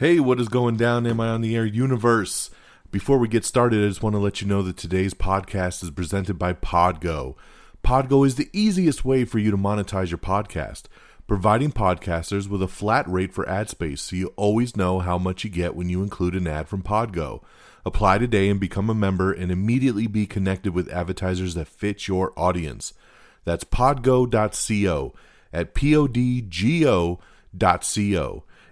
Hey, what is going down, Am I on the Air universe? Before we get started, I just want to let you know that today's podcast is presented by Podgo. Podgo is the easiest way for you to monetize your podcast, providing podcasters with a flat rate for ad space so you always know how much you get when you include an ad from Podgo. Apply today and become a member and immediately be connected with advertisers that fit your audience. That's podgo.co at podgo.co.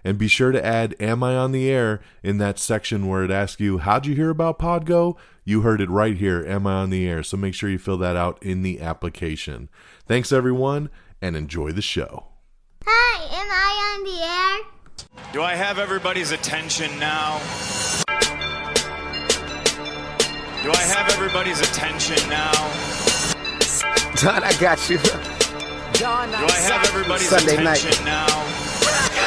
And be sure to add Am I on the Air in that section where it asks you, how'd you hear about Podgo? You heard it right here, Am I on the Air? So make sure you fill that out in the application. Thanks, everyone, and enjoy the show. Hi, am I on the air? Do I have everybody's attention now? Do I have everybody's attention now? John, I got you. Do I have everybody's Sunday attention night. now?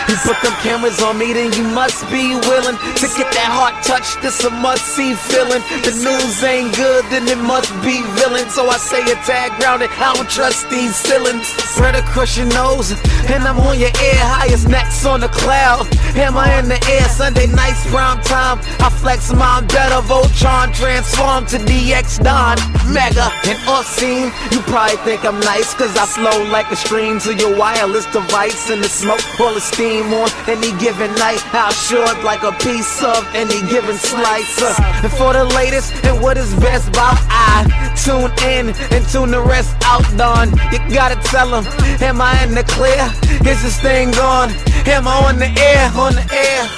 You put them cameras on me, then you must be willing to get that heart touch. This a must-see feeling. The news ain't good, then it must be villain. So I say a tag grounded, I don't trust these ceilings. Spread across your nose, and I'm on your ear. Highest necks on the cloud. Am I in the air? Sunday nights, prime time. I flex my better. Voltron transform to DX Don Mega and Orsine. You probably think I'm nice, cause I flow like a stream to your wireless device. And the smoke all the steam on any given night. I'll short like a piece of any given slice. And for the latest and what is best about I tune in and tune the rest out, Don. You gotta tell them, am I in the clear? Is this thing on? Am I on the air? On the air?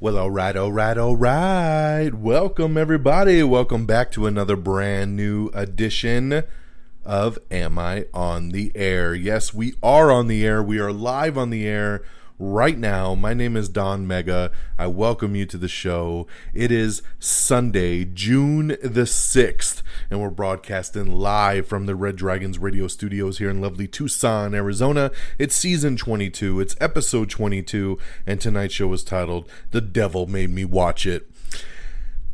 Well, all right. Welcome, everybody. Welcome back to another brand new edition of Am I on the Air? Yes, we are on the air. We are live on the air right now. My name is Don Mega. I welcome you to the show. It is Sunday, June the 6th, and we're broadcasting live from the Red Dragons radio studios here in lovely Tucson, Arizona. It's season 22. It's episode 22, and tonight's show is titled The Devil Made Me Watch It.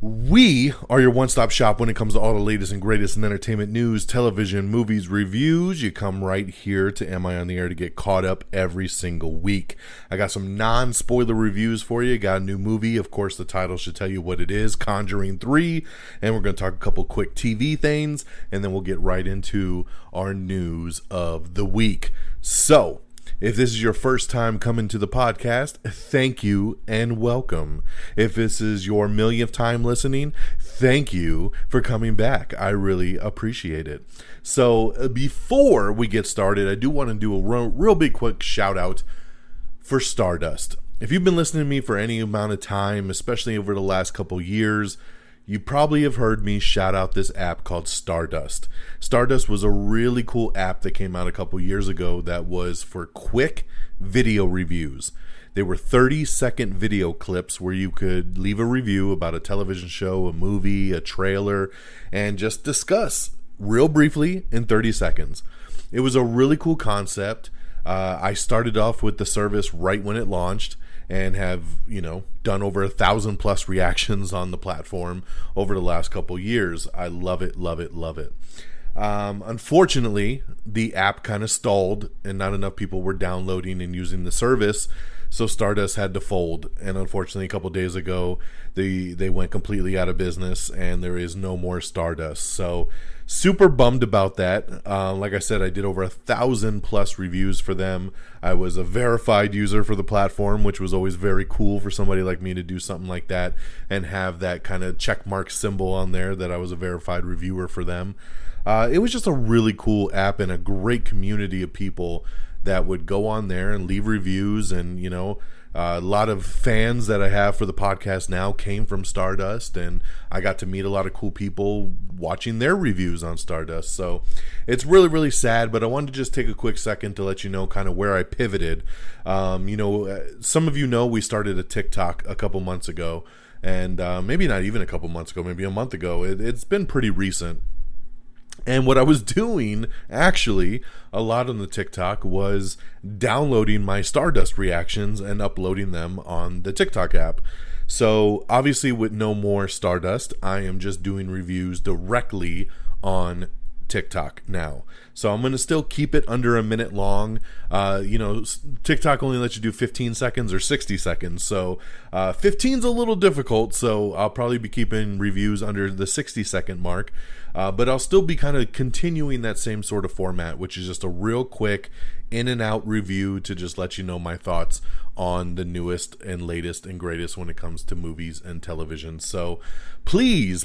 We are your one-stop shop when it comes to all the latest and greatest in entertainment news, television, movies, reviews. You come right here to Am I on the Air to get caught up every single week. I got some non-spoiler reviews for you. Got a new movie. Of course, the title should tell you what it is, Conjuring 3. And we're going to talk a couple quick TV things, and then we'll get right into our news of the week. So, if this is your first time coming to the podcast, thank you and welcome. If this is your millionth time listening, thank you for coming back. I really appreciate it. So before we get started, I do want to do a real big quick shout out for Stardust. If you've been listening to me for any amount of time, especially over the last couple years, you probably have heard me shout out this app called Stardust. Stardust was a really cool app that came out a couple years ago that was for quick video reviews. They were 30-second video clips where you could leave a review about a television show, a movie, a trailer, and just discuss real briefly in 30 seconds. It was a really cool concept. I started off with the service right when it launched, and have, done over 1,000+ reactions on the platform over the last couple years. I love it. Unfortunately, the app kind of stalled, and not enough people were downloading and using the service, so Stardust had to fold. And unfortunately, a couple days ago, they went completely out of business, and there is no more Stardust. So super bummed about that. Like I said, I did over 1,000+ reviews for them. I was a verified user for the platform, which was always very cool for somebody like me to do something like that and have that kind of checkmark symbol on there that I was a verified reviewer for them. It was just a really cool app and a great community of people that would go on there and leave reviews. And, a lot of fans that I have for the podcast now came from Stardust, and I got to meet a lot of cool people watching their reviews on Stardust. So it's really, really sad, but I wanted to just take a quick second to let you know kind of where I pivoted. Some of you know we started a TikTok a couple months ago, and maybe not even a couple months ago, maybe a month ago. It's been pretty recent. And what I was doing, actually, a lot on the TikTok was downloading my Stardust reactions and uploading them on the TikTok app. So obviously with no more Stardust, I am just doing reviews directly on TikTok now. So I'm going to still keep it under a minute long. TikTok only lets you do 15 seconds or 60 seconds. So 15 is a little difficult. So I'll probably be keeping reviews under the 60-second mark. But I'll still be kind of continuing that same sort of format, which is just a real quick in and out review to just let you know my thoughts on the newest and latest and greatest when it comes to movies and television. So please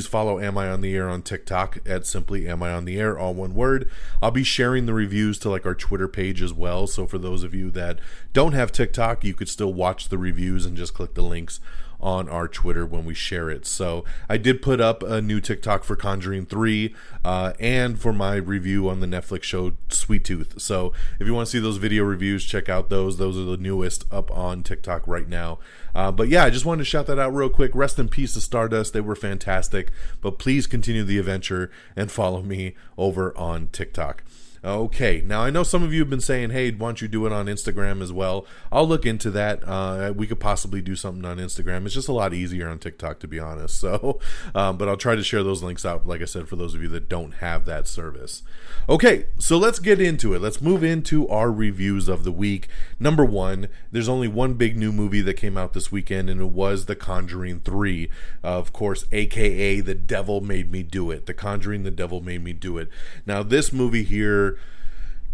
follow Am I on the Air on TikTok at simply Am I on the Air, all one word. I'll be sharing the reviews to like our Twitter page as well. So for those of you that don't have TikTok, you could still watch the reviews and just click the links on our Twitter when we share it. So I did put up a new TikTok for Conjuring 3 and for my review on the Netflix show Sweet Tooth. So if you want to see those video reviews, check out those. Those are the newest up on TikTok right now. But yeah, I just wanted to shout that out real quick. Rest in peace to Stardust. They were fantastic. But please continue the adventure and follow me over on TikTok. Okay, now I know some of you have been saying, hey, why don't you do it on Instagram as well? I'll look into that. We could possibly do something on Instagram. It's just a lot easier on TikTok, to be honest. So, but I'll try to share those links out, like I said, for those of you that don't have that service. Okay, so let's get into it. Let's move into our reviews of the week. Number one, there's only one big new movie that came out this weekend, and it was The Conjuring 3. Of course, aka The Devil Made Me Do It. The Conjuring, The Devil Made Me Do It. Now, this movie here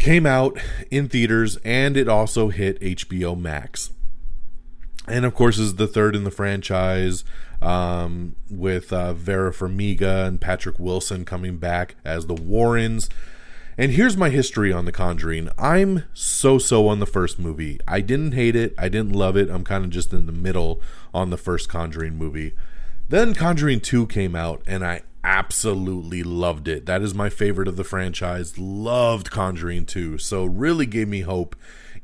came out in theaters, and it also hit HBO Max. And of course is the third in the franchise, with Vera Farmiga and Patrick Wilson coming back as the Warrens. And here's my history on The Conjuring. I'm so on the first movie. I didn't hate it. I didn't love it. I'm kind of just in the middle on the first Conjuring movie. Then Conjuring 2 came out, and I absolutely loved it. That is my favorite of the franchise. Loved Conjuring 2. So really gave me hope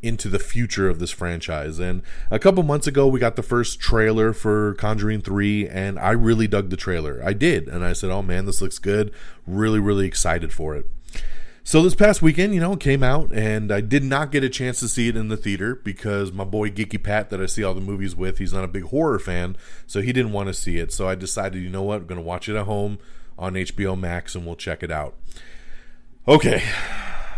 into the future of this franchise. And a couple months ago, we got the first trailer for Conjuring 3, and I really dug the trailer. I did. And I said, oh man, this looks good. Really excited for it. So this past weekend, it came out, and I did not get a chance to see it in the theater because my boy Geeky Pat that I see all the movies with, he's not a big horror fan, so he didn't want to see it. So I decided, you know what, I'm going to watch it at home on HBO Max, and we'll check it out. Okay,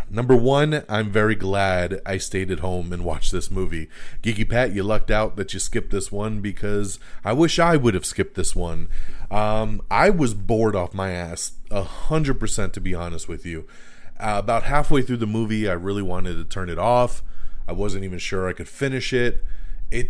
number one, I'm very glad I stayed at home and watched this movie. Geeky Pat, you lucked out that you skipped this one because I wish I would have skipped this one. I was bored off my ass 100%, to be honest with you. About halfway through the movie, I really wanted to turn it off. I wasn't even sure I could finish it. I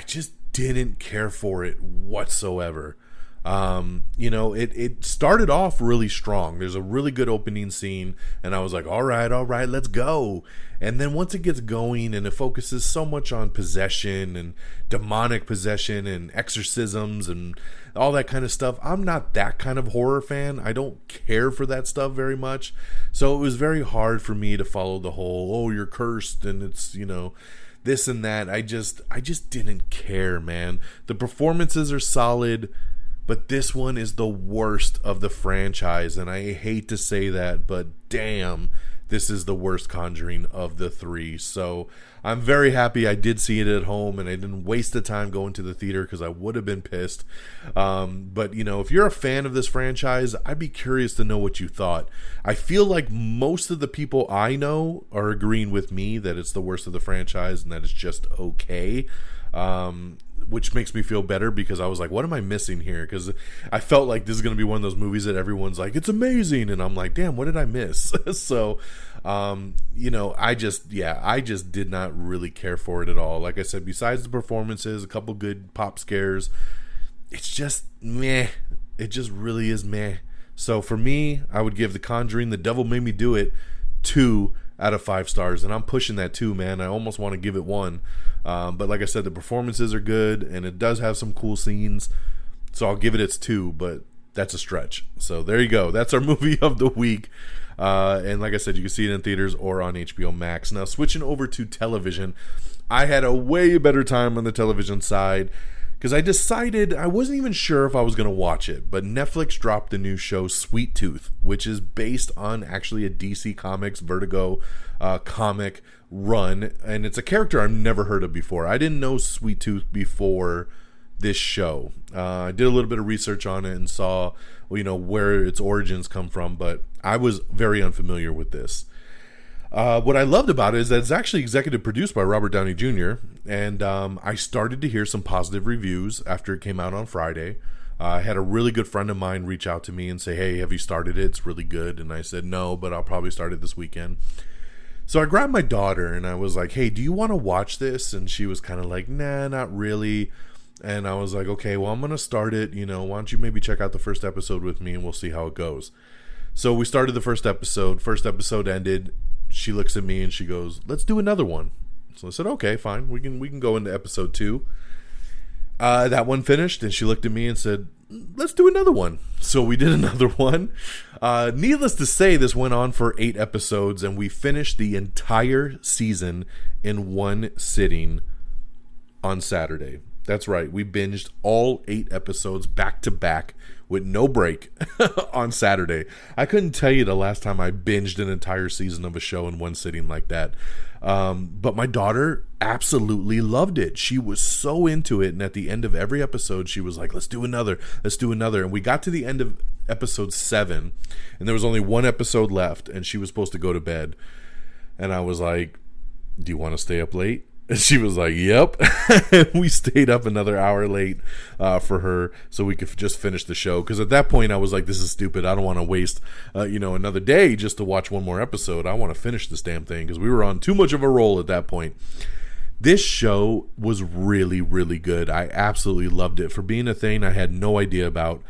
just didn't care for it whatsoever. It started off really strong. There's a really good opening scene, and I was like, all right, let's go. And then once it gets going and it focuses so much on possession and demonic possession and exorcisms and all that kind of stuff, I'm not that kind of horror fan. I don't care for that stuff very much. So it was very hard for me to follow the whole, oh, you're cursed and it's, this and that. I just didn't care, man. The performances are solid, but this one is the worst of the franchise, and I hate to say that, but damn, this is the worst Conjuring of the three. So I'm very happy I did see it at home, and I didn't waste the time going to the theater because I would have been pissed. But, if you're a fan of this franchise, I'd be curious to know what you thought. I feel like most of the people I know are agreeing with me that it's the worst of the franchise and that it's just okay. Which makes me feel better because I was like, what am I missing here? Because I felt like this is going to be one of those movies that everyone's like, it's amazing. And I'm like, damn, what did I miss? So, I just did not really care for it at all. Like I said, besides the performances, a couple good pop scares, it's just meh. It just really is meh. So for me, I would give The Conjuring, The Devil Made Me Do It, 2 out of 5 stars, and I'm pushing that 2, man. I almost want to give it 1, but like I said, the performances are good, and it does have some cool scenes, so I'll give it its 2, but that's a stretch. So there you go. That's our movie of the week, and like I said, you can see it in theaters or on HBO Max. Now, switching over to television, I had a way better time on the television side. because I decided I wasn't even sure if I was going to watch it, but Netflix dropped the new show Sweet Tooth, which is based on actually a DC Comics Vertigo comic run, and it's a character I've never heard of before. I didn't know Sweet Tooth before this show. I did a little bit of research on it and saw, where its origins come from, but I was very unfamiliar with this. What I loved about it is that it's actually executive produced by Robert Downey Jr., and I started to hear some positive reviews after it came out on Friday. I had a really good friend of mine reach out to me and say, hey, have you started it? It's really good. And I said, no, but I'll probably start it this weekend. So I grabbed my daughter and I was like, hey, do you want to watch this? And she was kind of like, nah, not really. And I was like, okay, well, I'm going to start it. Why don't you maybe check out the first episode with me and we'll see how it goes. So we started the first episode. First episode ended. She looks at me and she goes, let's do another one. So I said, okay, fine. We can go into episode 2. That one finished and she looked at me and said, let's do another one. So we did another one. Needless to say, this went on for 8 episodes and we finished the entire season in one sitting on Saturday. That's right. We binged all 8 episodes back to back with no break on Saturday. I couldn't tell you the last time I binged an entire season of a show in one sitting like that. But my daughter absolutely loved it. She was so into it. And at the end of every episode, she was like, let's do another. Let's do another. And we got to the end of episode 7 and there was only one episode left and she was supposed to go to bed. And I was like, do you want to stay up late? And she was like, yep. We stayed up another hour late for her so we could just finish the show. Because at that point, I was like, this is stupid. I don't want to waste, another day just to watch one more episode. I want to finish this damn thing because we were on too much of a roll at that point. This show was really, really good. I absolutely loved it. For being a thing I had no idea about.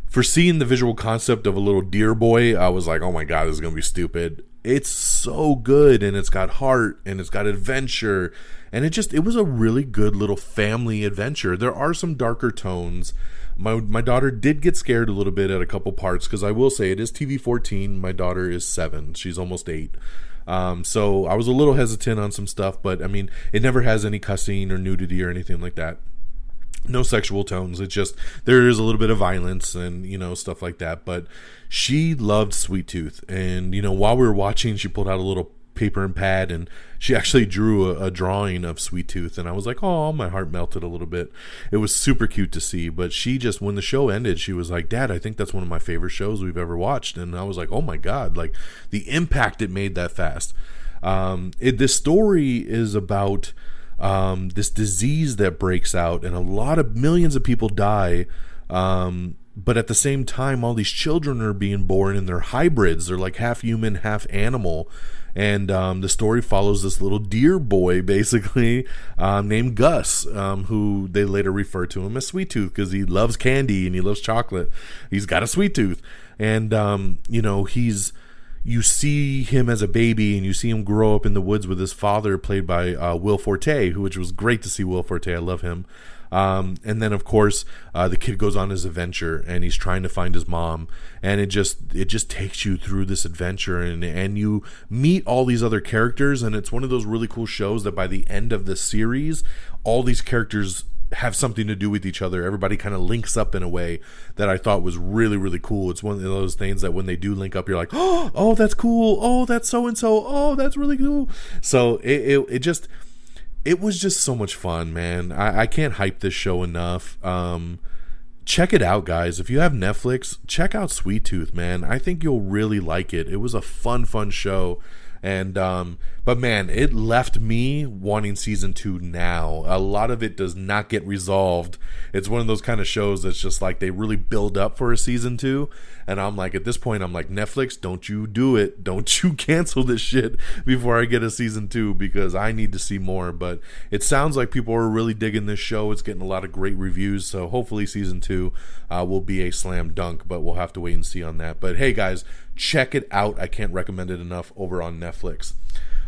For seeing the visual concept of a little deer boy, I was like, oh my God, this is going to be stupid. It's so good, and it's got heart, and it's got adventure, and it was a really good little family adventure. There are some darker tones. My daughter did get scared a little bit at a couple parts, because I will say it is TV-14. My daughter is 7. She's almost 8. So I was a little hesitant on some stuff, but I mean, it never has any cussing or nudity or anything like that. No sexual tones. It's just there is a little bit of violence and stuff like that. But she loved Sweet Tooth, and while we were watching, she pulled out a little paper and pad and she actually drew a drawing of Sweet Tooth, and I was like, oh, my heart melted a little bit. It was super cute to see. But she just, when the show ended, she was like, Dad, I think that's one of my favorite shows we've ever watched. And I was like, oh my God, like the impact it made that fast. This story is about this disease that breaks out, and a lot of millions of people die, but at the same time all these children are being born and they're hybrids. They're like half human, half animal. And the story follows this little deer boy basically named Gus, who they later refer to him as Sweet Tooth because he loves candy and he loves chocolate. He's got a sweet tooth, and you see him as a baby, and you see him grow up in the woods with his father, played by Will Forte, which was great to see Will Forte. I love him. And then, of course, the kid goes on his adventure, and he's trying to find his mom. And it just takes you through this adventure, and you meet all these other characters. And it's one of those really cool shows that by the end of the series, all these characters have something to do with each other. Everybody kind of links up in a way that I thought was really, really cool. It's one of those things that when they do link up, you're like, oh, that's cool. Oh, that's so-and-so. Oh, that's really cool. So it was just so much fun, man. I can't hype this show enough. Check it out, guys. If you have Netflix, check out Sweet Tooth, man. I think you'll really like it. It was a fun show. And but man, it left me wanting season 2 now. A lot of it does not get resolved. It's one of those kind of shows that's just like they really build up for a season 2, and I'm like, at this point, I'm like, Netflix, don't you do it. Don't you cancel this shit before I get a season 2, because I need to see more. But it sounds like people are really digging this show. It's getting a lot of great reviews, so hopefully season 2 will be a slam dunk, but we'll have to wait and see on that. But hey, guys, check it out. I can't recommend it enough over on Netflix.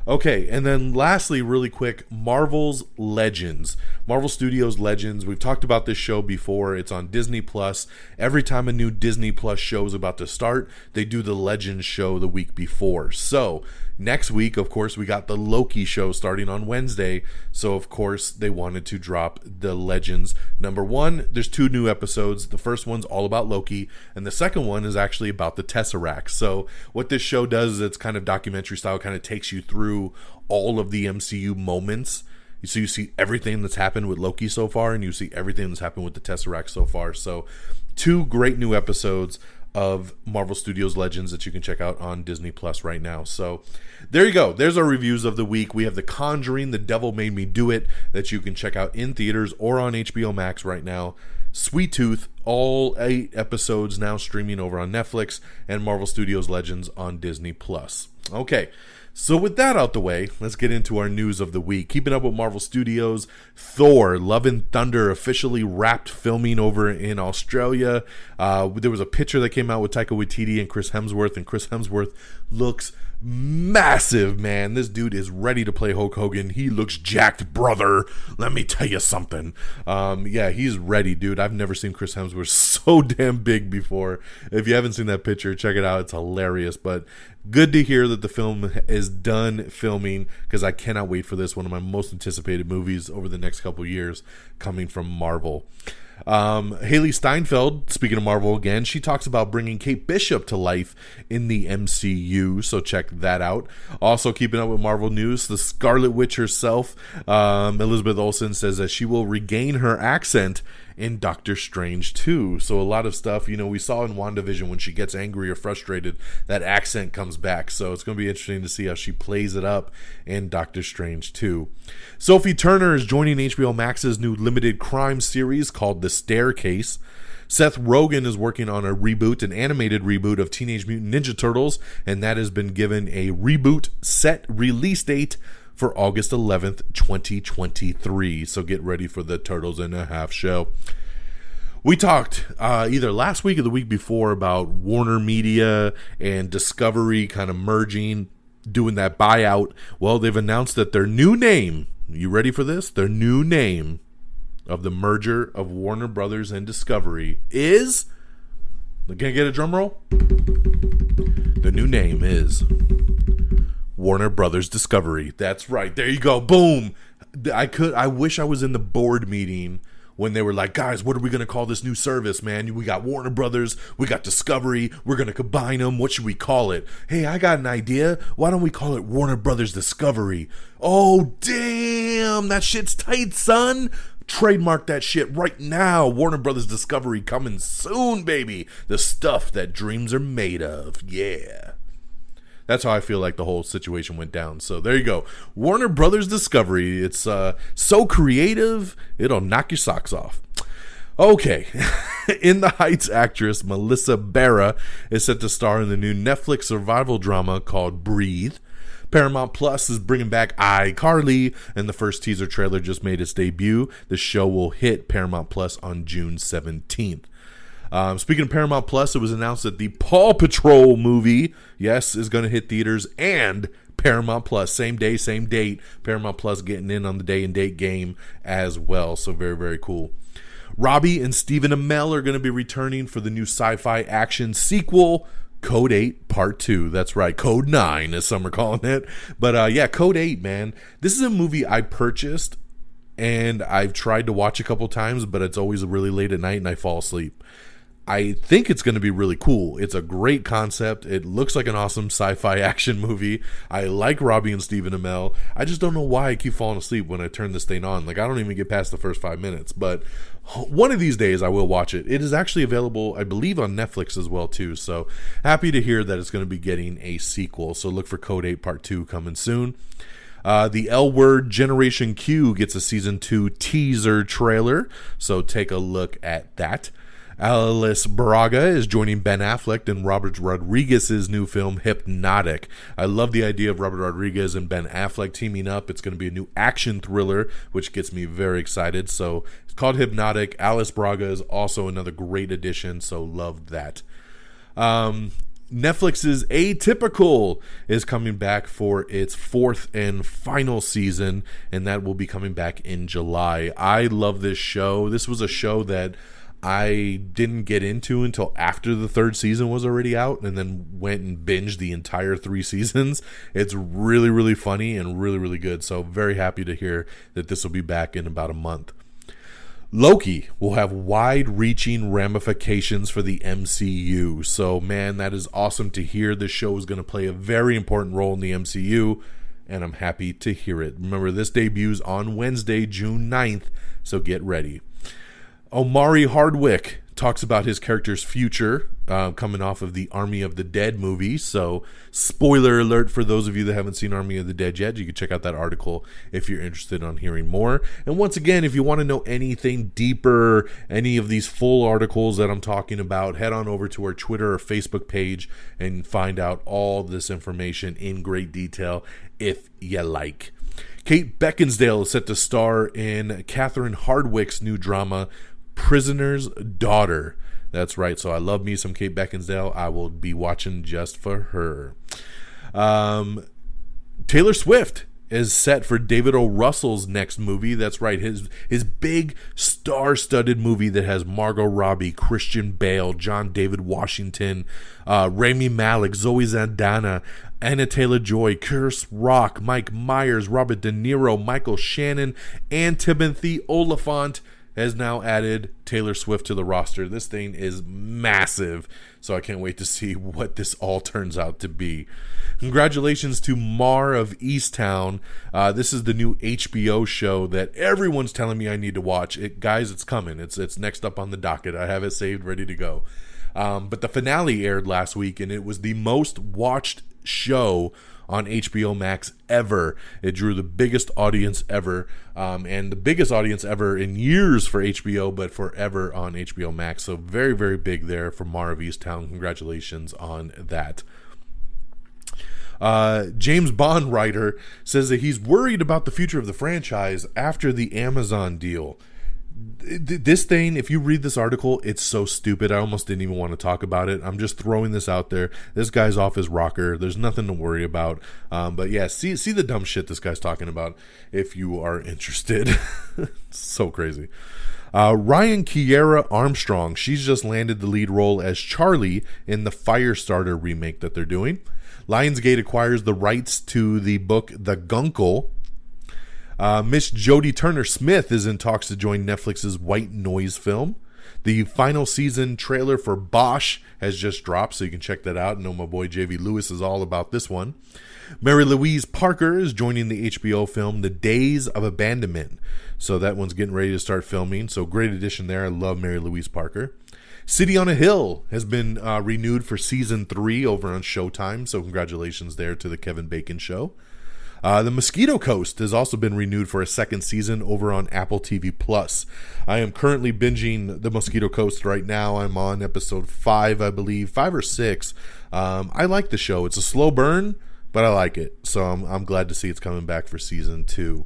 Okay, and then lastly, really quick, Marvel's Legends. Marvel Studios Legends. We've talked about this show before. It's on Disney Plus. Every time a new Disney Plus show is about to start, they do the Legends show the week before. So Next week, of course, we got the Loki show starting on Wednesday. So, of course, they wanted to drop the Legends. Number one, there's 2 new episodes. The first one's all about Loki, and the second one is actually about the Tesseract. So, what this show does is it's kind of documentary style, kind of takes you through all of the MCU moments. So you see everything that's happened with Loki so far, and you see everything that's happened with the Tesseract so far. So 2 great new episodes of Marvel Studios Legends that you can check out on Disney Plus right now. So there you go. There's our reviews of the week. We have The Conjuring, The Devil Made Me Do It, that you can check out in theaters or on HBO Max right now. Sweet Tooth, all 8 episodes now streaming over on Netflix, and Marvel Studios Legends on Disney Plus. Okay. So with that out the way, let's get into our news of the week. Keeping up with Marvel Studios, Thor, Love and Thunder officially wrapped filming over in Australia. There was a picture that came out with Taika Waititi and Chris Hemsworth looks massive, man. This dude is ready to play Hulk Hogan. He looks jacked, brother. Let me tell you something. Yeah, he's ready, dude. I've never seen Chris Hemsworth so damn big before. If you haven't seen that picture, check it out. It's hilarious, but good to hear that the film is done filming, because I cannot wait for this, one of my most anticipated movies over the next couple years coming from Marvel. Haley Steinfeld, speaking of Marvel again, she talks about bringing Kate Bishop to life in the MCU, so check that out. Also keeping up with Marvel news, the Scarlet Witch herself, Elizabeth Olsen, says that she will regain her accent in Doctor Strange 2. So a lot of stuff, we saw in WandaVision when she gets angry or frustrated, that accent comes back. So it's going to be interesting to see how she plays it up in Doctor Strange 2. Sophie Turner is joining HBO Max's new limited crime series called The Staircase. Seth Rogen is working on an animated reboot of Teenage Mutant Ninja Turtles, and that has been given a reboot set release date for August 11th, 2023. So get ready for the Turtles in a Half show. We talked either last week or the week before about Warner Media and Discovery kind of merging, doing that buyout. Well, they've announced that their new name, you ready for this? Their new name of the merger of Warner Brothers and Discovery is, can I get a drum roll? The new name is Warner Brothers Discovery. That's right. There you go. Boom. I wish I was in the board meeting when they were like, guys, what are we going to call this new service, man? We got Warner Brothers, we got Discovery, we're going to combine them. What should we call it? Hey, I got an idea. Why don't we call it Warner Brothers Discovery? Oh, damn. That shit's tight, son. Trademark that shit right now. Warner Brothers Discovery coming soon, baby. The stuff that dreams are made of. Yeah. That's how I feel like the whole situation went down. So there you go. Warner Brothers Discovery. It's so creative, it'll knock your socks off. Okay. In the Heights actress Melissa Barra is set to star in the new Netflix survival drama called Breathe. Paramount Plus is bringing back iCarly, and the first teaser trailer just made its debut. The show will hit Paramount Plus on June 17th. Speaking of Paramount Plus, it was announced that the Paw Patrol movie, yes, is going to hit theaters and Paramount Plus. Same day, same date. Paramount Plus getting in on the day and date game as well. So very, very cool. Robbie and Stephen Amell are going to be returning for the new sci-fi action sequel, Code 8 Part 2. That's right, Code 9 as some are calling it. But yeah, Code 8, man. This is a movie I purchased and I've tried to watch a couple times, but it's always really late at night and I fall asleep. I think it's going to be really cool. It's a great concept. It looks like an awesome sci-fi action movie. I like Robbie and Stephen Amell. I just don't know why I keep falling asleep when I turn this thing on. Like, I don't even get past the first 5 minutes. But one of these days I will watch it. It is actually available, I believe, on Netflix as well, too. So happy to hear that it's going to be getting a sequel. So look for Code 8 Part 2 coming soon. The L Word Generation Q gets a Season 2 teaser trailer. So take a look at that. Alice Braga is joining Ben Affleck in Robert Rodriguez's new film, Hypnotic. I love the idea of Robert Rodriguez and Ben Affleck teaming up. It's going to be a new action thriller, which gets me very excited. So it's called Hypnotic. Alice Braga is also another great addition, so love that. Netflix's Atypical is coming back for its 4th and final season, and that will be coming back in July. I love this show. This was a show that I didn't get into until after the third season was already out, and then went and binged the entire 3 seasons. It's really, really funny and really, really good. So very happy to hear that this will be back in about a month. Loki will have wide-reaching ramifications for the MCU. So, man, that is awesome to hear. This show is going to play a very important role in the MCU, and I'm happy to hear it. Remember, this debuts on Wednesday, June 9th, so get ready. Omari Hardwick talks about his character's future coming off of the Army of the Dead movie. So, spoiler alert for those of you that haven't seen Army of the Dead yet. You can check out that article if you're interested on hearing more. And once again, if you want to know anything deeper, any of these full articles that I'm talking about, head on over to our Twitter or Facebook page and find out all this information in great detail if you like. Kate Beckinsale is set to star in Catherine Hardwicke's new drama, Prisoner's Daughter. That's right. So I love me some Kate Beckinsale. I will be watching just for her. Taylor Swift is set for David O. Russell's next movie. That's right. His big star-studded movie that has Margot Robbie, Christian Bale, John David Washington, Rami Malek, Zoe Saldana, Anna Taylor-Joy, Chris Rock, Mike Myers, Robert De Niro, Michael Shannon, and Timothy Olyphant has now added Taylor Swift to the roster. This thing is massive, so I can't wait to see what this all turns out to be. Congratulations to Mar of Easttown. This is the new HBO show that everyone's telling me I need to watch. Guys, it's coming. It's next up on the docket. I have it saved, ready to go. But the finale aired last week, and it was the most watched show on HBO Max ever. It drew the biggest audience ever, and the biggest audience ever in years for HBO, but forever on HBO Max. So very, very big there for Mar of Easttown. Congratulations on that. James Bond writer says that he's worried about the future of the franchise after the Amazon deal. This thing, if you read this article, it's so stupid. I almost didn't even want to talk about it. I'm just throwing this out there. This guy's off his rocker. There's nothing to worry about. But yeah, see the dumb shit this guy's talking about if you are interested. So crazy. Ryan Kiera Armstrong, she's just landed the lead role as Charlie in the Firestarter remake that they're doing. Lionsgate acquires the rights to the book The Guncle. Miss Jodie Turner-Smith is in talks to join Netflix's White Noise film. The final season trailer for Bosch has just dropped, so you can check that out. I know my boy J.V. Lewis is all about this one. Mary Louise Parker is joining the HBO film The Days of Abandonment. So that one's getting ready to start filming. So great addition there. I love Mary Louise Parker. City on a Hill has been renewed for season 3 over on Showtime. So congratulations there to the Kevin Bacon show. The Mosquito Coast has also been renewed for a second season over on Apple TV Plus. I am currently binging The Mosquito Coast right now. I'm on episode 5, I believe, 5 or 6. I like the show. It's a slow burn, but I like it. So I'm glad to see it's coming back for season 2.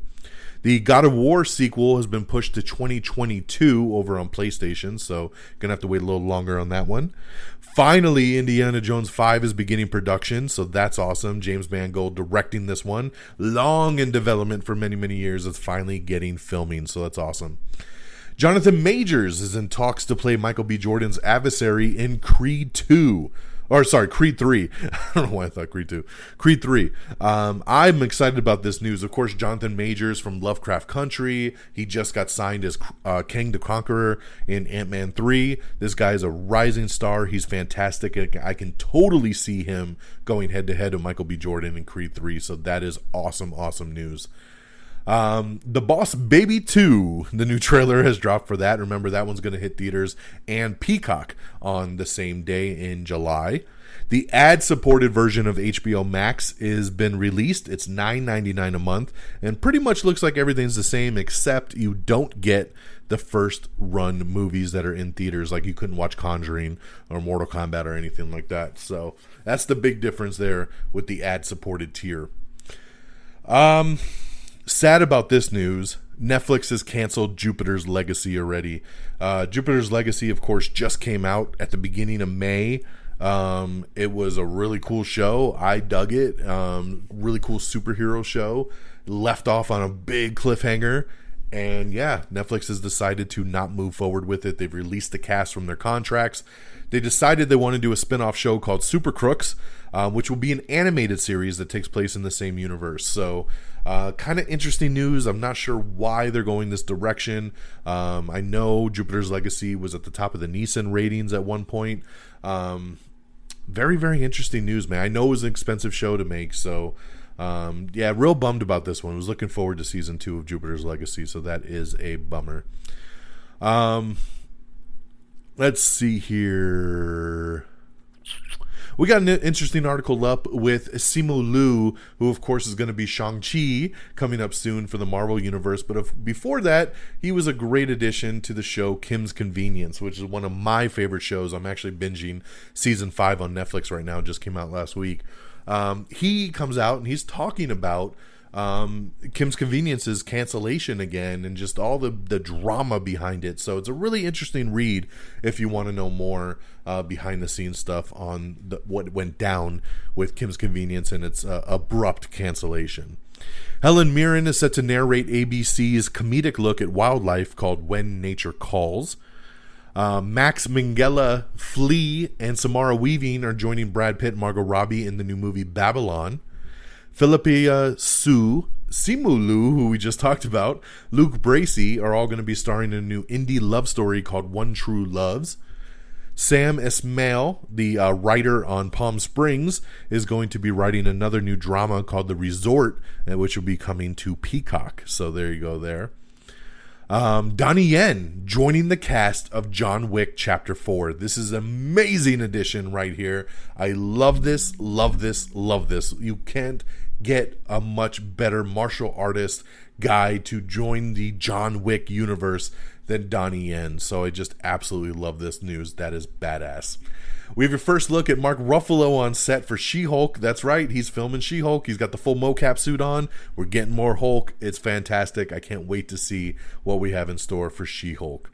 The God of War sequel has been pushed to 2022 over on PlayStation, so gonna have to wait a little longer on that one. Finally, Indiana Jones 5 is beginning production, so that's awesome. James Mangold directing this one. Long in development for many, many years. It's finally getting filming, so that's awesome. Jonathan Majors is in talks to play Michael B. Jordan's adversary in Creed 2. Creed 3. I don't know why I thought Creed 2. Creed 3. I'm excited about this news. Of course, Jonathan Majors from Lovecraft Country. He just got signed as King the Conqueror in Ant-Man 3. This guy is a rising star. He's fantastic. I can totally see him going head-to-head with Michael B. Jordan in Creed 3. So that is awesome, awesome news. The Boss Baby 2, the new trailer has dropped for that. Remember, that one's going to hit theaters and Peacock on the same day in July. The ad-supported version of HBO Max has been released. It's $9.99 a month and pretty much looks like everything's the same, except you don't get the first run movies that are in theaters. Like you couldn't watch Conjuring or Mortal Kombat or anything like that. So that's the big difference there with the ad-supported tier. Sad about this news, Netflix has canceled Jupiter's Legacy already. Jupiter's Legacy, of course, just came out at the beginning of May. It was a really cool show. I dug it. Really cool superhero show. Left off on a big cliffhanger. And yeah, Netflix has decided to not move forward with it. They've released the cast from their contracts. They decided they want to do a spin-off show called Super Crooks, which will be an animated series that takes place in the same universe. So kind of interesting news. I'm not sure why they're going this direction. I know Jupiter's Legacy was at the top of the Nissan ratings at one point. Very, very interesting news, man. I know it was an expensive show to make, so yeah, real bummed about this one. I was looking forward to season 2 of Jupiter's Legacy, so that is a bummer. Let's see here. We got an interesting article up with Simu Liu, who of course is going to be Shang-Chi coming up soon for the Marvel Universe. But before that, he was a great addition to the show Kim's Convenience, which is one of my favorite shows. I'm actually binging season 5 on Netflix right now. It just came out last week. He comes out and he's talking about Kim's Convenience's cancellation again and just all the drama behind it. So it's a really interesting read if you want to know more behind the scenes stuff on what went down with Kim's Convenience and its abrupt cancellation. Helen Mirren is set to narrate ABC's comedic look at wildlife called When Nature Calls. Max Minghella, Flea, and Samara Weaving are joining Brad Pitt and Margot Robbie in the new movie Babylon. Philippa Sue, Simu Liu, who we just talked about, Luke Bracey are all going to be starring in a new indie love story called One True Loves. Sam Esmail, the writer on Palm Springs, is going to be writing another new drama called The Resort, which will be coming to Peacock. So there you go there. Donnie Yen joining the cast of John Wick Chapter 4. This is an amazing addition right here. I love this, love this, love this. You can't get a much better martial artist guy to join the John Wick universe than Donnie Yen. So I just absolutely love this news. That is badass. We have your first look at Mark Ruffalo on set for She-Hulk. That's right, he's filming She-Hulk. He's got the full mocap suit on. We're getting more Hulk. It's fantastic. I can't wait to see what we have in store for She-Hulk.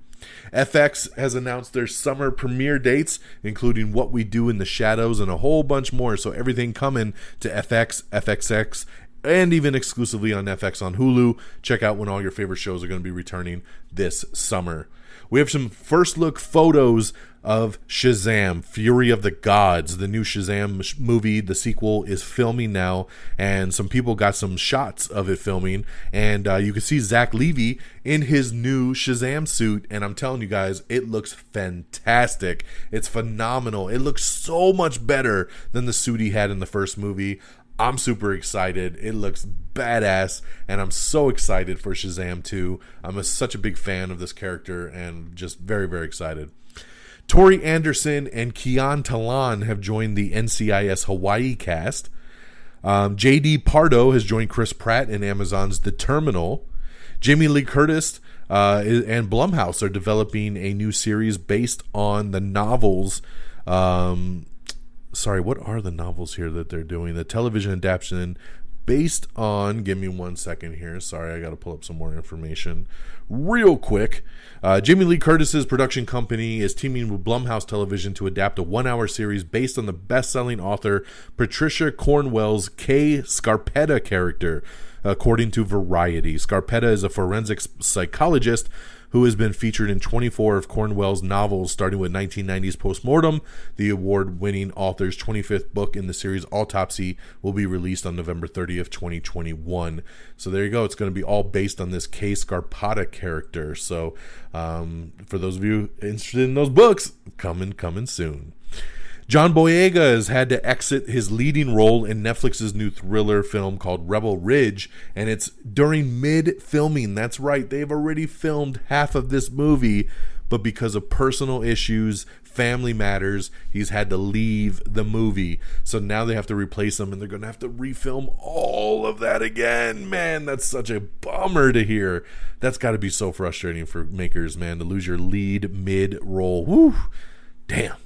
FX has announced their summer premiere dates, including What We Do in the Shadows and a whole bunch more. So everything coming to FX, FXX, and even exclusively on FX on Hulu. Check out when all your favorite shows are going to be returning this summer. We have some first look photos of Shazam, Fury of the Gods. The new Shazam movie, the sequel, is filming now, and some people got some shots of it filming, and you can see Zach Levy in his new Shazam suit, and I'm telling you guys, it looks fantastic. It's phenomenal. It looks so much better than the suit he had in the first movie. I'm super excited. It looks badass, and I'm so excited for Shazam 2. I'm such a big fan of this character, and just very, very excited. Tori Anderson and Kian Talan have joined the NCIS Hawaii cast. J.D. Pardo has joined Chris Pratt in Amazon's The Terminal. Jamie Lee Curtis and Blumhouse are developing a new series based on the novels. Sorry, what are the novels here that they're doing? The television adaptation based on, give me 1 second here. Sorry, I got to pull up some more information real quick. Jamie Lee Curtis's production company is teaming with Blumhouse Television to adapt a 1-hour series based on the best-selling author Patricia Cornwell's Kay Scarpetta character, according to Variety. Scarpetta is a forensic psychologist who has been featured in 24 of Cornwell's novels, starting with 1990's Postmortem. The award-winning author's 25th book in the series, Autopsy, will be released on November 30th, 2021. So there you go. It's going to be all based on this Kay Scarpetta character. So for those of you interested in those books, coming soon. John Boyega has had to exit his leading role in Netflix's new thriller film called Rebel Ridge, and it's during mid-filming. That's right, they've already filmed half of this movie, but because of personal issues, family matters, he's had to leave the movie. So now they have to replace him, and they're going to have to refilm all of that again. Man, that's such a bummer to hear. That's got to be so frustrating for makers, man, to lose your lead mid-role. Woo, damn.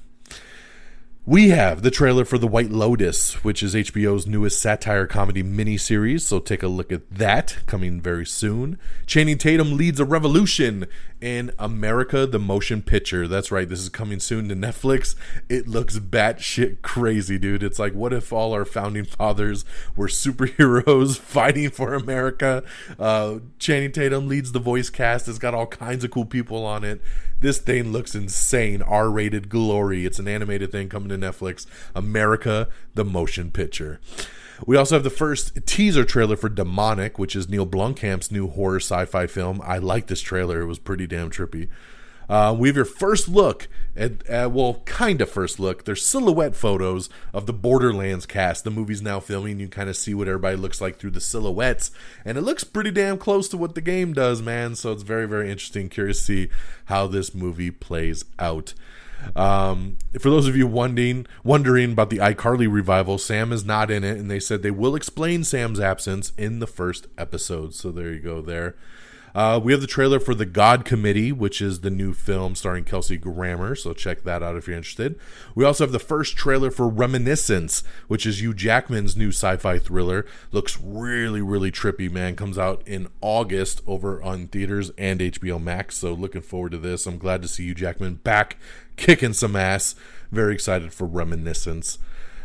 We have the trailer for The White Lotus, which is HBO's newest satire comedy miniseries, so take a look at that, coming very soon. Channing Tatum leads a revolution in America, the Motion Picture. That's right. This is coming soon to Netflix. It looks batshit crazy, dude. It's like, what if all our founding fathers were superheroes fighting for America? Channing Tatum leads the voice cast. It's got all kinds of cool people on it. This thing looks insane. R-rated glory. It's an animated thing coming to Netflix. America, the Motion Picture. We also have the first teaser trailer for Demonic, which is Neil Blomkamp's new horror sci-fi film. I like this trailer. It was pretty damn trippy. We have your first look at kind of first look. There's silhouette photos of the Borderlands cast. The movie's now filming. You kind of see what everybody looks like through the silhouettes. And it looks pretty damn close to what the game does, man. So it's very, very interesting. Curious to see how this movie plays out. For those of you wondering about the iCarly revival, Sam is not in it, and they said they will explain Sam's absence in the first episode. So there you go there. We have the trailer for The God Committee, which is the new film starring Kelsey Grammer, so check that out if you're interested. We also have the first trailer for Reminiscence, which is Hugh Jackman's new sci-fi thriller. Looks really, really trippy, man. Comes out in August over on theaters and HBO Max, so looking forward to this. I'm glad to see Hugh Jackman back kicking some ass. Very excited for Reminiscence.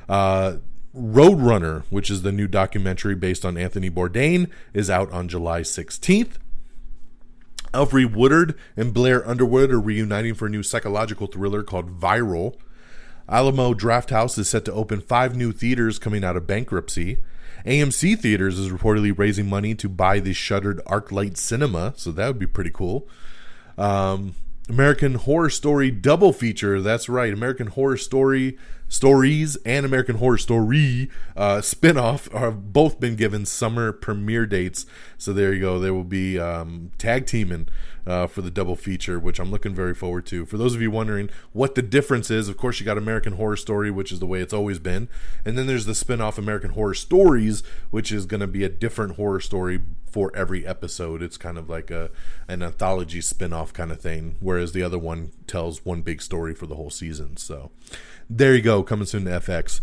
Roadrunner, which is the new documentary based on Anthony Bourdain, is out on July 16th. Alfre Woodard and Blair Underwood are reuniting for a new psychological thriller called Viral. Alamo Drafthouse is set to open 5 new theaters coming out of bankruptcy. AMC Theaters is reportedly raising money to buy the shuttered ArcLight Cinema, so that would be pretty cool. American Horror Story double feature. That's right. American Horror Stories and American Horror Story spinoff have both been given summer premiere dates. So there you go. There will be tag teaming for the double feature, which I'm looking very forward to. For those of you wondering what the difference is, of course, you got American Horror Story, which is the way it's always been. And then there's the spinoff American Horror Stories, which is going to be a different horror story for every episode. It's kind of like an anthology spinoff kind of thing, whereas the other one tells one big story for the whole season. So there you go, coming soon to FX.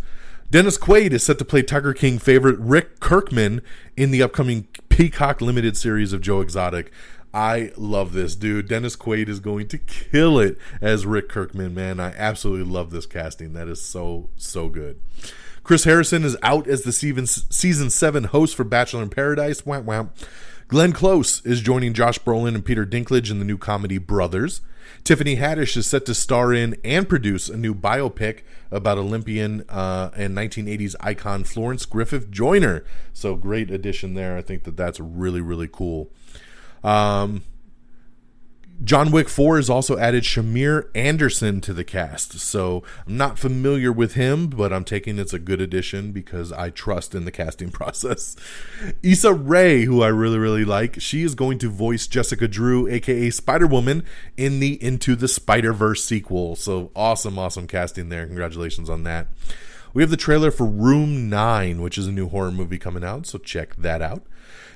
Dennis Quaid is set to play Tiger King favorite Rick Kirkman in the upcoming Peacock limited series of Joe Exotic. I love this, dude. Dennis Quaid is going to kill it as Rick Kirkman, man. I absolutely love this casting. That is so, so good. Chris Harrison is out as the season 7 host for Bachelor in Paradise. Wah, wah. Glenn Close is joining Josh Brolin and Peter Dinklage in the new comedy Brothers. Tiffany Haddish is set to star in and produce a new biopic about Olympian and 1980s icon Florence Griffith Joyner. So great addition there. I think that's really, really cool. John Wick 4 has also added Shamir Anderson to the cast. So I'm not familiar with him, but I'm taking it's a good addition because I trust in the casting process. Issa Rae, who I really, really like, she is going to voice Jessica Drew, aka Spider-Woman, in the Into the Spider-Verse sequel. So awesome, awesome casting there. Congratulations on that. We have the trailer for Room 9, which is a new horror movie coming out, so check that out.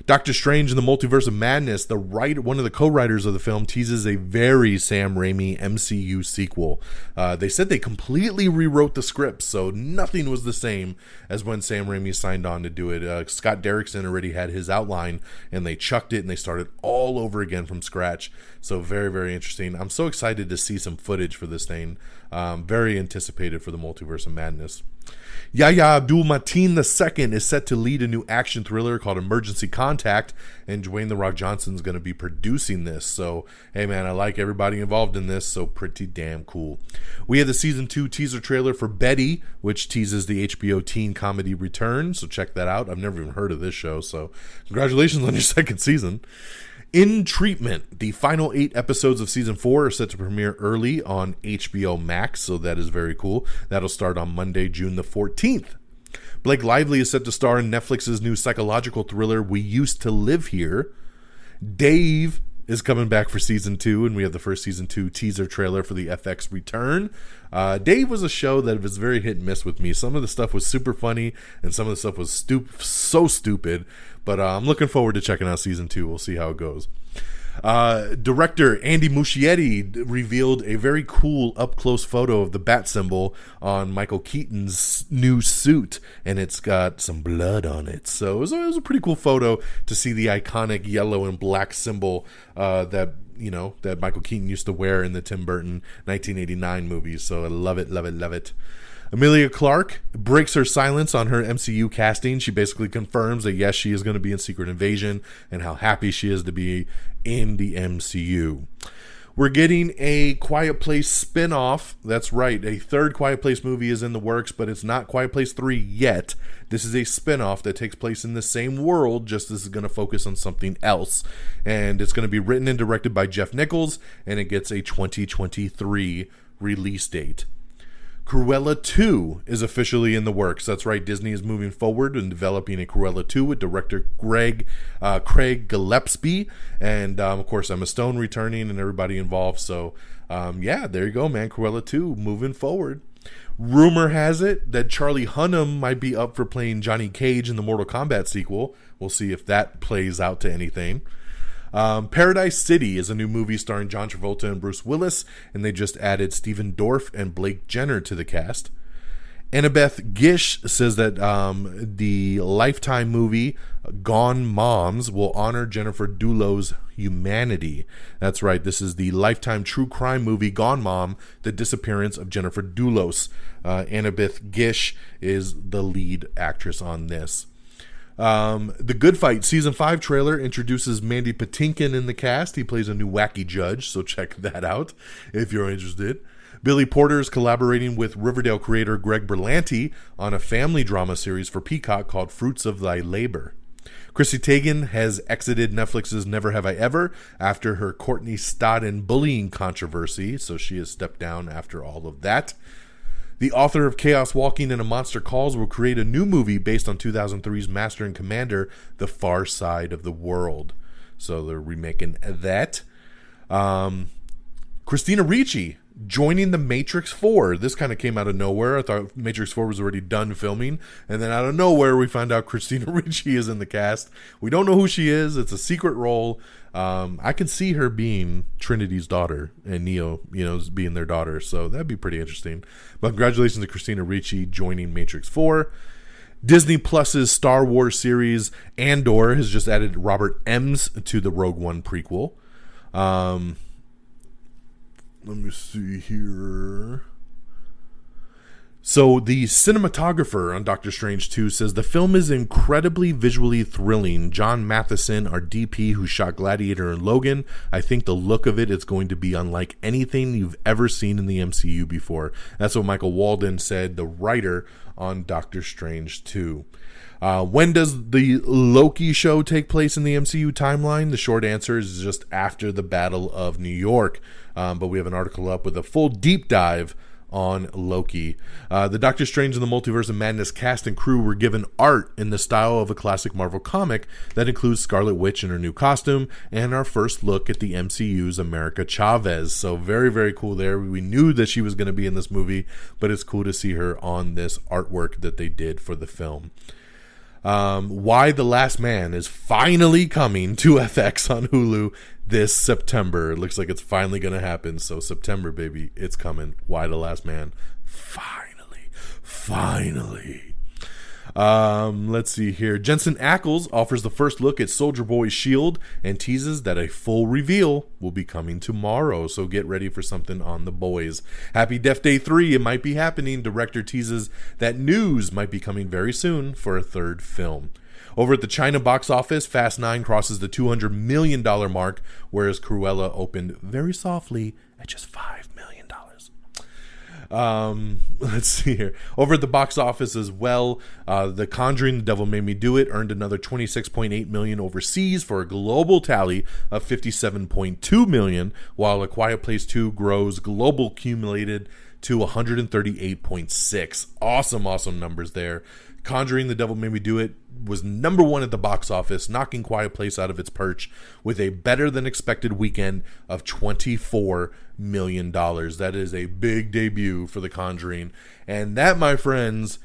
Doctor Strange in the Multiverse of Madness, one of the co-writers of the film, teases a very Sam Raimi MCU sequel. They said they completely rewrote the script, so nothing was the same as when Sam Raimi signed on to do it. Scott Derrickson already had his outline, and they chucked it, and they started all over again from scratch. So very, very interesting. I'm so excited to see some footage for this thing. Very anticipated for the Multiverse of Madness. Yahya Abdul-Mateen II is set to lead a new action thriller called Emergency Contact, and Dwayne "The Rock" Johnson is going to be producing this. So, hey man, I like everybody involved in this, so pretty damn cool. We have the Season 2 teaser trailer for Betty, which teases the HBO teen comedy return, so check that out. I've never even heard of this show, so congratulations on your second season. In Treatment, the final 8 episodes of Season 4 are set to premiere early on HBO Max, so that is very cool. That'll start on Monday, June the 14th. Blake Lively is set to star in Netflix's new psychological thriller, We Used to Live Here. Dave is coming back for Season 2, and we have the first Season 2 teaser trailer for the FX return. Dave was a show that was very hit and miss with me. Some of the stuff was super funny, and some of the stuff was so stupid. But I'm looking forward to checking out Season 2. We'll see how it goes. Director Andy Muschietti revealed a very cool up-close photo of the bat symbol on Michael Keaton's new suit, and it's got some blood on it. So it was a pretty cool photo to see the iconic yellow and black symbol that that Michael Keaton used to wear in the Tim Burton 1989 movies. So I love it, love it, love it. Emilia Clarke breaks her silence on her MCU casting. She basically confirms that yes, she is going to be in Secret Invasion and how happy she is to be in the MCU. We're getting a Quiet Place spin-off. That's right. A third Quiet Place movie is in the works, but it's not Quiet Place 3 yet. This is a spin-off that takes place in the same world, just this is going to focus on something else. And it's going to be written and directed by Jeff Nichols, and it gets a 2023 release date. Cruella 2 is officially in the works. That's right, Disney is moving forward and developing a Cruella 2 with director Craig Gillespie, and of course Emma Stone returning and everybody involved. So there you go, man. Cruella 2 moving forward. Rumor has it that Charlie Hunnam might be up for playing Johnny Cage in the Mortal Kombat sequel. We'll see if that plays out to anything. Paradise City is a new movie starring John Travolta and Bruce Willis, and they just added Stephen Dorff and Blake Jenner to the cast. Annabeth Gish says that the Lifetime movie Gone Moms will honor Jennifer Doolow's humanity. That's right, this is the Lifetime true crime movie Gone Mom, The Disappearance of Jennifer Doulos. Annabeth Gish is the lead actress on this. The Good Fight Season 5 trailer introduces Mandy Patinkin in the cast. He plays a new wacky judge, so check that out if you're interested. Billy Porter is collaborating with Riverdale creator Greg Berlanti on a family drama series for Peacock called Fruits of Thy Labor. Chrissy Teigen has exited Netflix's Never Have I Ever after her Courtney Stodden bullying controversy, so she has stepped down after all of that. The author of Chaos Walking and A Monster Calls will create a new movie based on 2003's Master and Commander, The Far Side of the World. So they're remaking that. Christina Ricci joining The Matrix 4. This kind of came out of nowhere. I thought Matrix 4 was already done filming. And then out of nowhere, we find out Christina Ricci is in the cast. We don't know who she is. It's a secret role. I can see her being Trinity's daughter and Neo, being their daughter. So that'd be pretty interesting. But congratulations to Christina Ricci joining Matrix 4. Disney Plus's Star Wars series Andor has just added Robert Ems to the Rogue One prequel. Let me see here. So the cinematographer on Doctor Strange 2 says the film is incredibly visually thrilling. John Matheson, our DP who shot Gladiator and Logan, I think the look of it is going to be unlike anything you've ever seen in the MCU before. That's what Michael Walden said, the writer on Doctor Strange 2. When does the Loki show take place in the MCU timeline? The short answer is just after the Battle of New York. But we have an article up with a full deep dive on Loki. The Doctor Strange and the Multiverse of Madness cast and crew were given art in the style of a classic Marvel comic that includes Scarlet Witch in her new costume and our first look at the MCU's America Chavez. So very, very cool there. We knew that she was going to be in this movie, but it's cool to see her on this artwork that they did for the film. Why the Last Man is finally coming to FX on Hulu this September. It looks like it's finally going to happen. So September, baby, it's coming. Why the Last Man? Finally. Let's see here. Jensen Ackles offers the first look at Soldier Boy's shield and teases that a full reveal will be coming tomorrow. So get ready for something on the boys. Happy Death Day 3. It might be happening. Director teases that news might be coming very soon for a third film. Over at the China box office, Fast 9 crosses the $200 million mark, whereas Cruella opened very softly at just $5 million. Let's see here. Over at the box office as well, The Conjuring, The Devil Made Me Do It earned another $26.8 million overseas for a global tally of $57.2 million, while A Quiet Place 2 grows global accumulated to $138.6. Awesome numbers there. Conjuring, The Devil Made Me Do It was number one at the box office, knocking Quiet Place out of its perch with a better than expected weekend of $24 million. That is a big debut for The Conjuring. And that, my friends,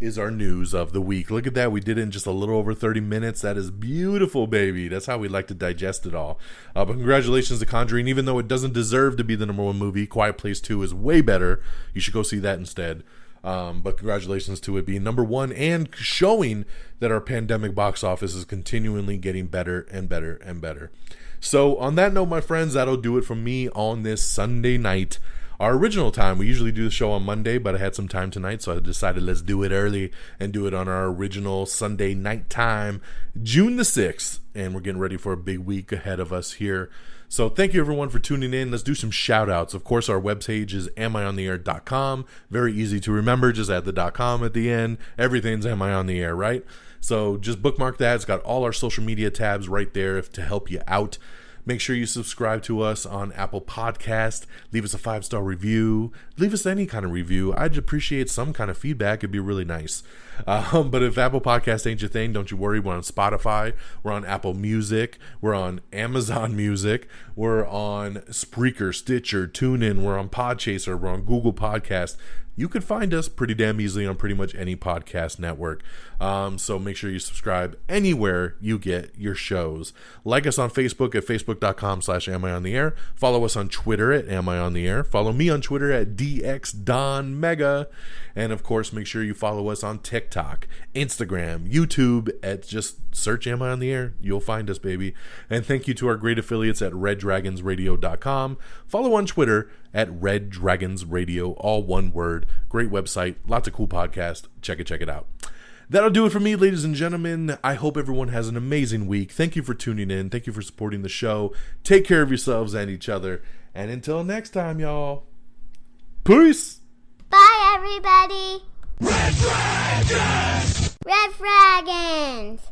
is our news of the week. Look at that. We did it in just a little over 30 minutes. That is beautiful, baby. That's how we like to digest it all. But congratulations to Conjuring. Even though it doesn't deserve to be the number one movie, Quiet Place 2 is way better. You should go see that instead. But congratulations to it being number one and showing that our pandemic box office is continually getting better and better and better. So on that note, my friends, that'll do it from me on this Sunday night. Our original time, we usually do the show on Monday, but I had some time tonight, so I decided let's do it early and do it on our original Sunday night time, June the 6th. And we're getting ready for a big week ahead of us here. So thank you, everyone, for tuning in. Let's do some shout-outs. Of course, our webpage is amiontheair.com. Very easy to remember. Just add the .com at the end. Everything's Am I on the Air, right? So just bookmark that. It's got all our social media tabs right there to help you out. Make sure you subscribe to us on Apple Podcast. Leave us a 5-star review. Leave us any kind of review. I'd appreciate some kind of feedback. It'd be really nice. But if Apple Podcast ain't your thing, don't you worry. We're on Spotify. We're on Apple Music. We're on Amazon Music. We're on Spreaker, Stitcher, TuneIn. We're on Podchaser. We're on Google Podcast. You could find us pretty damn easily on pretty much any podcast network. So make sure you subscribe anywhere you get your shows. Like us on Facebook at facebook.com/amiontheair. Follow us on Twitter at amiontheair. Follow me on Twitter at dxdonmega. And of course, make sure you follow us on TikTok, Instagram, YouTube at just search Am I on the Air. You'll find us, baby. And thank you to our great affiliates at reddragonsradio.com. Follow on Twitter at Red Dragons Radio, all one word. Great website, lots of cool podcasts. Check it out. That'll do it for me, ladies and gentlemen. I hope everyone has an amazing week. Thank you for tuning in. Thank you for supporting the show. Take care of yourselves and each other. And until next time, y'all. Peace. Bye, everybody. Red Dragons! Red Dragons!